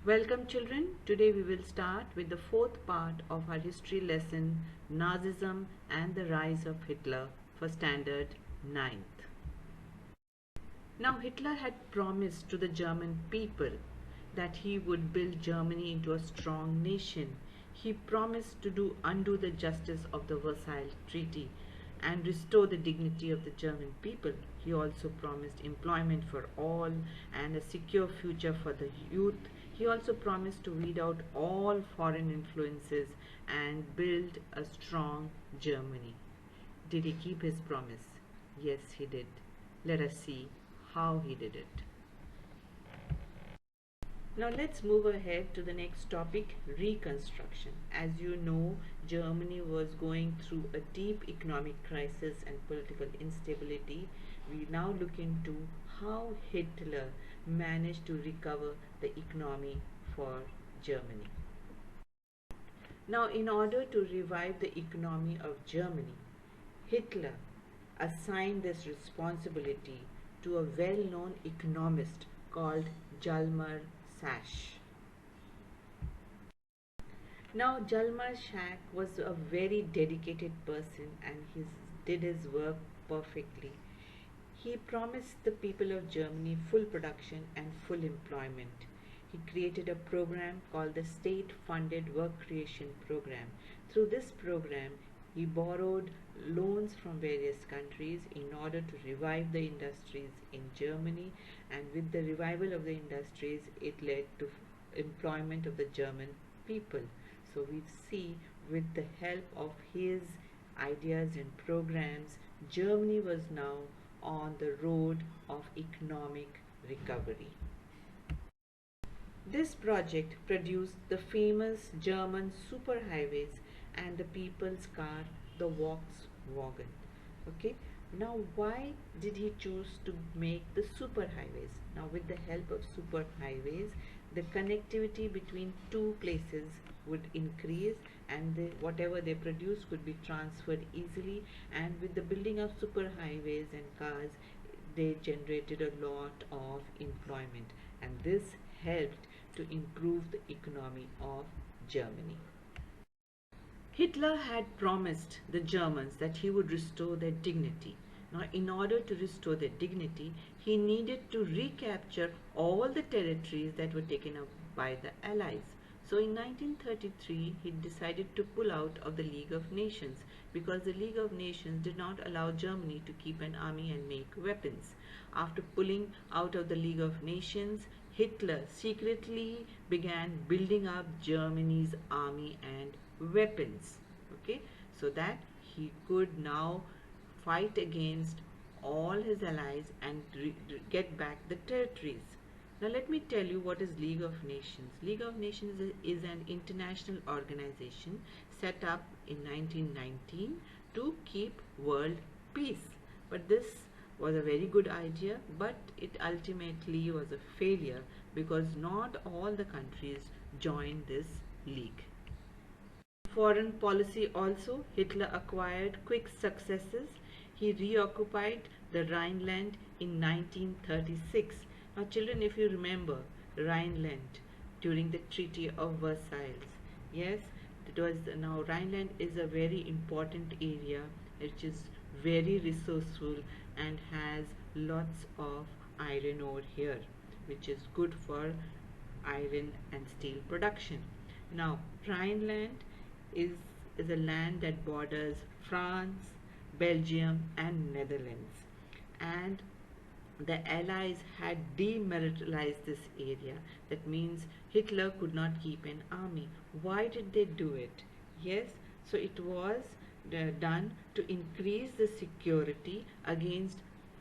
Welcome children. Today we will start with the fourth part of our history lesson, Nazism and the Rise of Hitler, for standard 9th. Now Hitler had promised to the German people that he would build Germany into a strong nation. He promised to undo the justice of the Versailles Treaty and restore the dignity of the German people. He also promised employment for all and a secure future for the youth. He also promised to weed out all foreign influences and build a strong Germany. Did he keep his promise? Yes, he did. Let us see how he did it. Now let's move ahead to the next topic, reconstruction. As you know, Germany was going through a deep economic crisis and political instability. We now look into how Hitler managed to recover the economy for Germany. Now, in order to revive the economy of Germany, Hitler assigned this responsibility to a well-known economist called Jalmar Sachs. Now Jalmar Sachs was a very dedicated person and he did his work perfectly. He promised the people of Germany full production and full employment. He created a program called the State-Funded Work Creation Program. Through this program, he borrowed loans from various countries in order to revive the industries in Germany, and with the revival of the industries, it led to employment of the German people. So we see with the help of his ideas and programs, Germany was now on the road of economic recovery. This project produced the famous German superhighways and the people's car, the Volkswagen. Okay, now why did he choose to make the superhighways? Now with the help of superhighways, the connectivity between two places would increase and whatever they produce could be transferred easily, and with the building of superhighways and cars, they generated a lot of employment, and this helped to improve the economy of Germany. Hitler had promised the Germans that he would restore their dignity. Now, in order to restore their dignity, he needed to recapture all the territories that were taken up by the Allies. So in 1933, he decided to pull out of the League of Nations because the League of Nations did not allow Germany to keep an army and make weapons. After pulling out of the League of Nations, Hitler secretly began building up Germany's army and weapons, okay, so that he could now fight against all his allies and get back the territories. Now let me tell you what is League of Nations. League of Nations is an international organization set up in 1919 to keep world peace. But this was a very good idea, but it ultimately was a failure because not all the countries joined this league. Foreign policy also, Hitler acquired quick successes. He reoccupied the Rhineland in 1936. Now children, if you remember Rhineland during the Treaty of Versailles, yes, it was, now Rhineland is a very important area which is very resourceful and has lots of iron ore here, which is good for iron and steel production. Now Rhineland is a land that borders France, Belgium and Netherlands, and the Allies had demilitarized this area. That means Hitler could not keep an army. Why did they do it? Yes, so it was done to increase the security against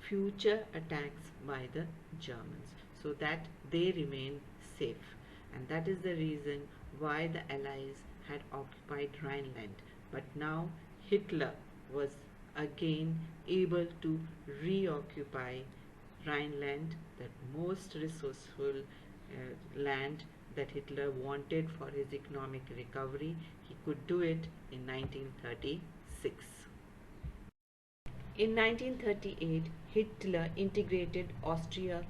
future attacks by the Germans, so that they remain safe. And that is the reason why the Allies had occupied Rhineland. But now Hitler was again able to reoccupy Rhineland, that most resourceful land that Hitler wanted for his economic recovery. He could do it in 1936. In 1938, Hitler integrated Austria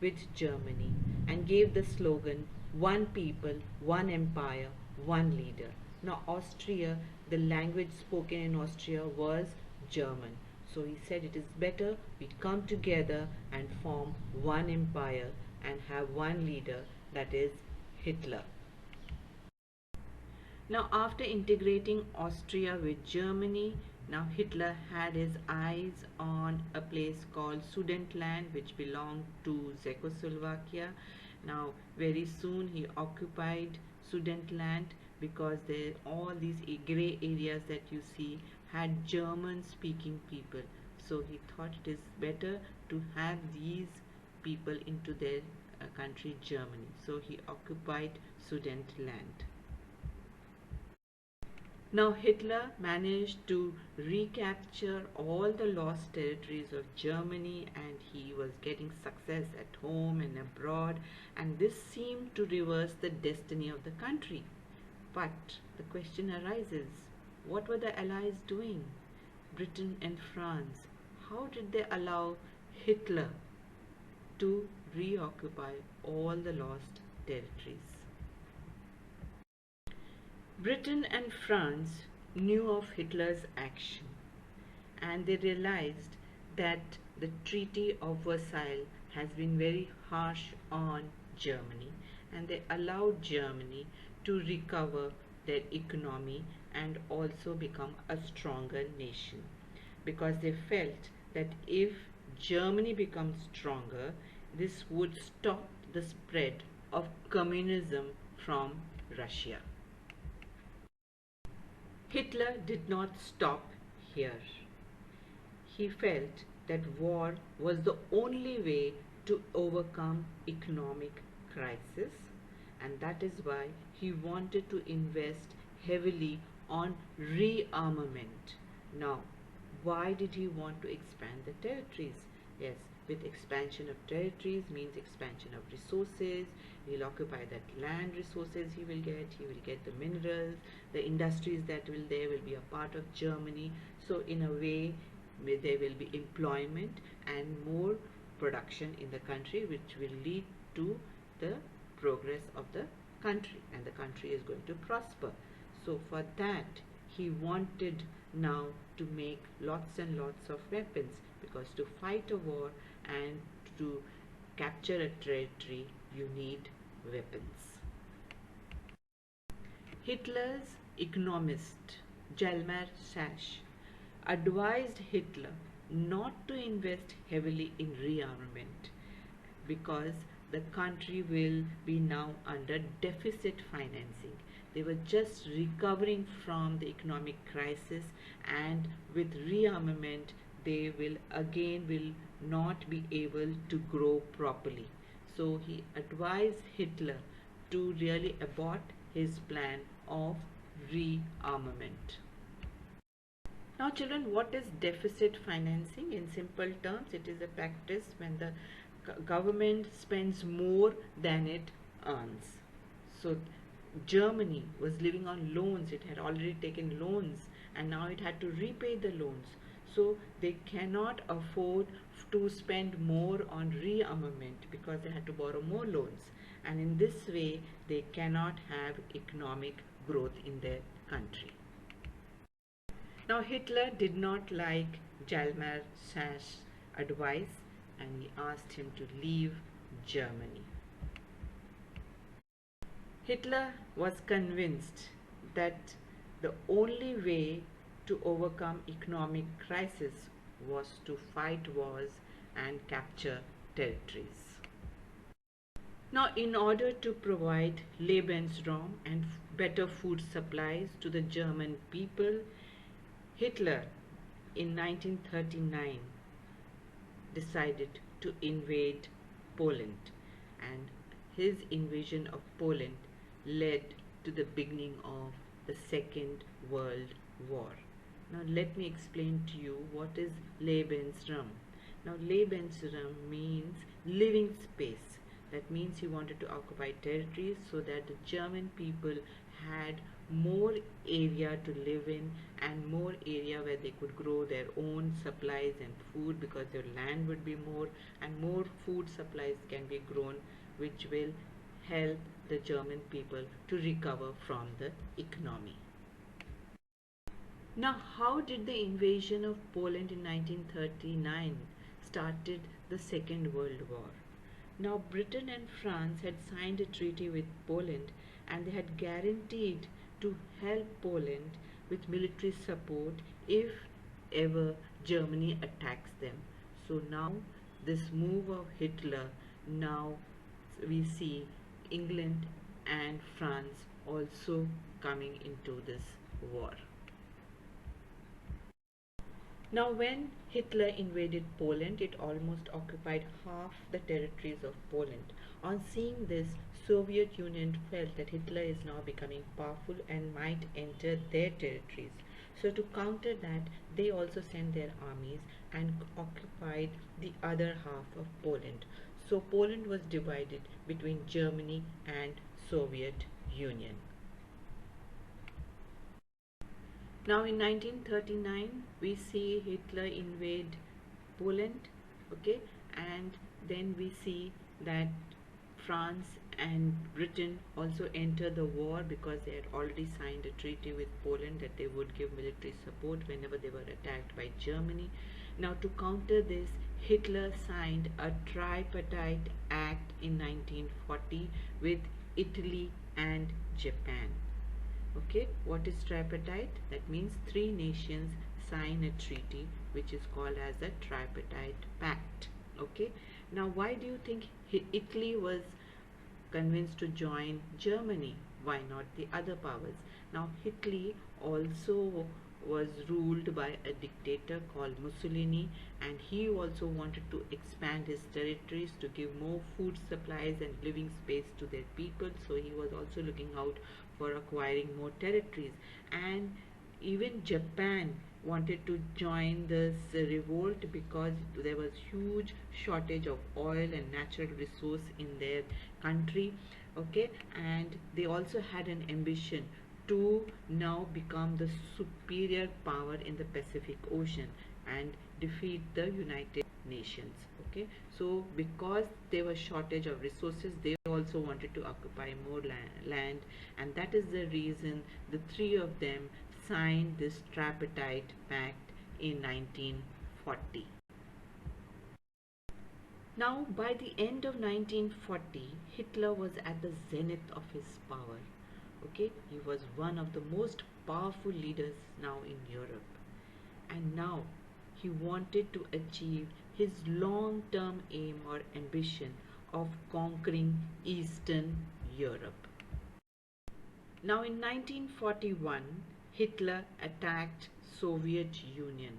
with Germany and gave the slogan one people, one empire, one leader. Now, Austria, the language spoken in Austria was German. So he said it is better we come together and form one empire and have one leader, that is Hitler. Now, after integrating Austria with Germany, now Hitler had his eyes on a place called Sudetenland, which belonged to Czechoslovakia. Now, very soon he occupied Sudetenland because there all these gray areas that you see had German-speaking people. So he thought it is better to have these people into their country, Germany. So he occupied Sudetenland. Now Hitler managed to recapture all the lost territories of Germany, and he was getting success at home and abroad, and this seemed to reverse the destiny of the country. But the question arises, what were the Allies doing? Britain and France. How did they allow Hitler to reoccupy all the lost territories? Britain and France knew of Hitler's action, and they realized that the Treaty of Versailles has been very harsh on Germany, and they allowed Germany to recover their economy and also become a stronger nation, because they felt that if Germany becomes stronger, this would stop the spread of communism from Russia. Hitler did not stop here. He felt that war was the only way to overcome economic crisis, and that is why he wanted to invest heavily on rearmament. Now, why did he want to expand the territories? Yes, with expansion of territories means expansion of resources. He'll occupy that land resources he will get the minerals, the industries that will be a part of Germany. So in a way, there will be employment and more production in the country, which will lead to the progress of the country, and the country is going to prosper. So for that, he wanted now to make lots and lots of weapons, because to fight a war and to capture a territory, you need weapons. Hitler's economist Jalmar Schacht advised Hitler not to invest heavily in rearmament, because the country will be now under deficit financing. They were just recovering from the economic crisis, and with rearmament they will not be able to grow properly. So he advised Hitler to really abort his plan of rearmament. Now children, what is deficit financing? In simple terms, it is a practice when the government spends more than it earns. So Germany was living on loans. It had already taken loans, and now it had to repay the loans. So they cannot afford to spend more on rearmament because they had to borrow more loans, and in this way they cannot have economic growth in their country. Now Hitler did not like Jalmar Schacht's advice, and he asked him to leave Germany. Hitler was convinced that the only way to overcome economic crisis was to fight wars and capture territories. Now, in order to provide Lebensraum and better food supplies to the German people, Hitler in 1939 decided to invade Poland, and his invasion of Poland led to the beginning of the Second World War. Now let me explain to you what is Lebensraum. Now Lebensraum means living space. That means he wanted to occupy territories so that the German people had more area to live in and more area where they could grow their own supplies and food, because their land would be more and more food supplies can be grown, which will help the German people to recover from the economy. Now, how did the invasion of Poland in 1939 started the Second World War? Now, Britain and France had signed a treaty with Poland, and they had guaranteed to help Poland with military support if ever Germany attacks them. So now this move of Hitler, now we see England and France also coming into this war. Now, when Hitler invaded Poland, it almost occupied half the territories of Poland. On seeing this, Soviet Union felt that Hitler is now becoming powerful and might enter their territories. So to counter that, they also sent their armies and occupied the other half of Poland. So Poland was divided between Germany and Soviet Union. Now in 1939 we see Hitler invade Poland, okay, and then we see that France and Britain also enter the war because they had already signed a treaty with Poland that they would give military support whenever they were attacked by Germany. Now to counter this, Hitler signed a tripartite act in 1940 with Italy and Japan. Okay, what is tripartite? That means three nations sign a treaty which is called as a tripartite pact. Okay, now why do you think Italy was convinced to join Germany? Why not the other powers? Now Italy also was ruled by a dictator called Mussolini, and he also wanted to expand his territories to give more food supplies and living space to their people. So he was also looking out for acquiring more territories, and even Japan wanted to join this revolt because there was huge shortage of oil and natural resource in their country. Okay, and they also had an ambition to now become the superior power in the Pacific Ocean and defeat the United Nations. Okay, so because there was shortage of resources, they also wanted to occupy more land, and that is the reason the three of them signed this tripartite pact in 1940. Now, by the end of 1940, Hitler was at the zenith of his power. Okay, he was one of the most powerful leaders now in Europe, and now he wanted to achieve his long-term aim or ambition of conquering Eastern Europe. Now in 1941, Hitler attacked Soviet Union,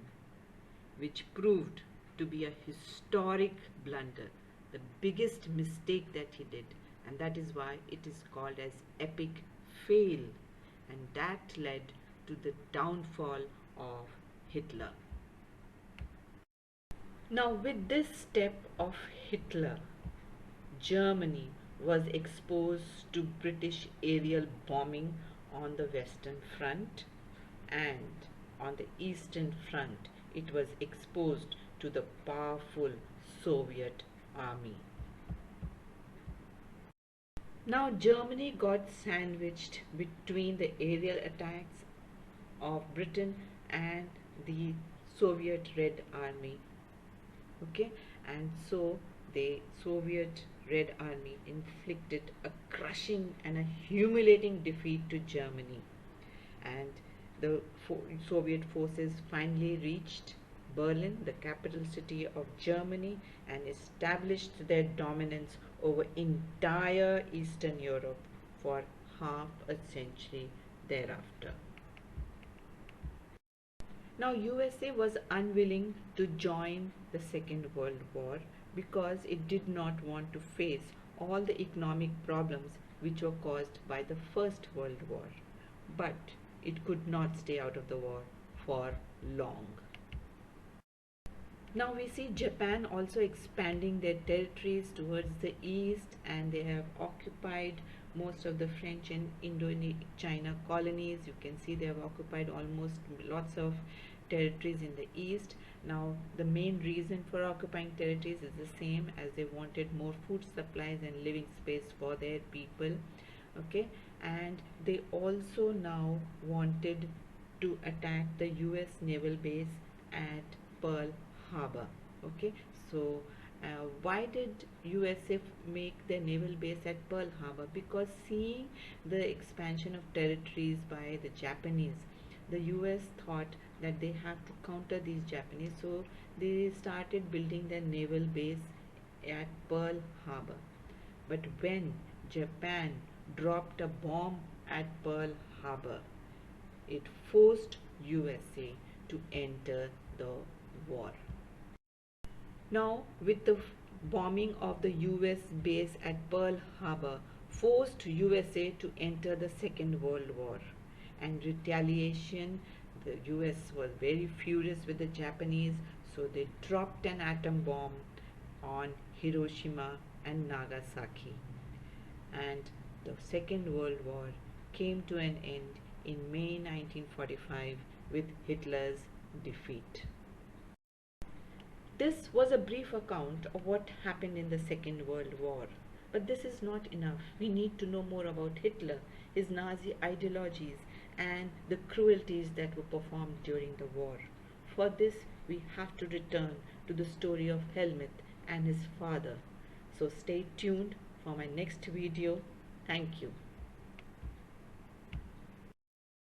which proved to be a historic blunder, the biggest mistake that he did, and that is why it is called as epic fail, and that led to the downfall of Hitler. Now with this step of Hitler, Germany was exposed to British aerial bombing on the Western Front, and on the Eastern Front it was exposed to the powerful Soviet army. Now Germany got sandwiched between the aerial attacks of Britain and the Soviet Red Army. Okay, and so the Soviet Red Army inflicted a crushing and a humiliating defeat to Germany, and the Soviet forces finally reached Berlin, the capital city of Germany, and established their dominance over entire Eastern Europe for half a century thereafter. Now USA was unwilling to join the Second World War because it did not want to face all the economic problems which were caused by the First World War. But it could not stay out of the war for long. Now we see Japan also expanding their territories towards the east, and they have occupied most of the French and Indochina colonies. You can see they have occupied almost lots of territories in the east. Now the main reason for occupying territories is the same, as they wanted more food supplies and living space for their people. Okay, and they also now wanted to attack the US naval base at Pearl Harbor. Okay, so why did USA make their naval base at Pearl Harbor? Because seeing the expansion of territories by the Japanese, the US thought that they have to counter these Japanese, so they started building their naval base at Pearl Harbor. But when Japan dropped a bomb at Pearl Harbor, it forced USA to enter the war. Now, with the bombing of the US base at Pearl Harbor, forced USA to enter the Second World War. And retaliation, the US was very furious with the Japanese, so they dropped an atom bomb on Hiroshima and Nagasaki. And the Second World War came to an end in May 1945 with Hitler's defeat. This was a brief account of what happened in the Second World War. But this is not enough. We need to know more about Hitler, his Nazi ideologies, and the cruelties that were performed during the war. For this, we have to return to the story of Helmut and his father. So stay tuned for my next video. Thank you.